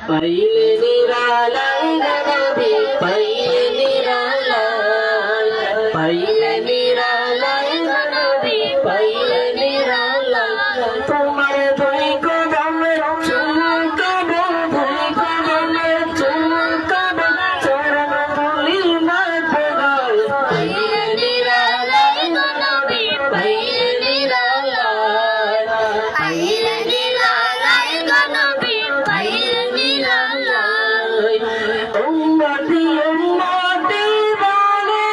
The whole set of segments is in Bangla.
পাইলে নিরালাই নবী পাইলে নিরালাই পাইলে নিরালাই নবী পাইলে নিরালাই তোমার দুই কদমে চুমকাবো দুই কদমে চুমকাবো চরণ ধুলি মাথে গায় পাইলে নিরালাই নবী পাইলে নিরালাই পাইলে নিরালাই নবী পাইলে নিরালাই উম্মতি উম্মতি বলে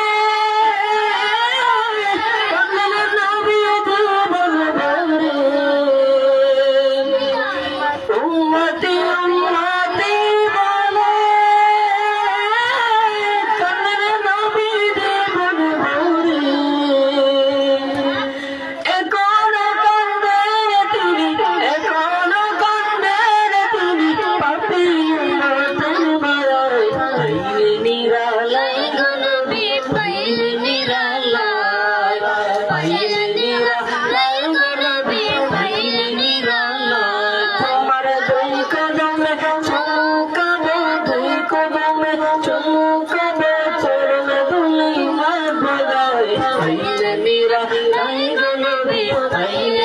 কমল নবী জীবন ভরে উম্মতি উম্মতি বলে কমল নবী জীবন ভরে এখনো কান্দে তিনি এখনো কান্দে তিনি পাপী উম্মতের মায়ায় পাইলে নিরালাই নবী পাইলে নিরালাই পাইলে নিরালাই নবী পাইলে নিরালাই তোমার দুই কদমে চুমকাবো দুই কদমে চুমকাবো চরণ ধুলি মাথে গায় পাইলে নিরালাই নবী পাইলে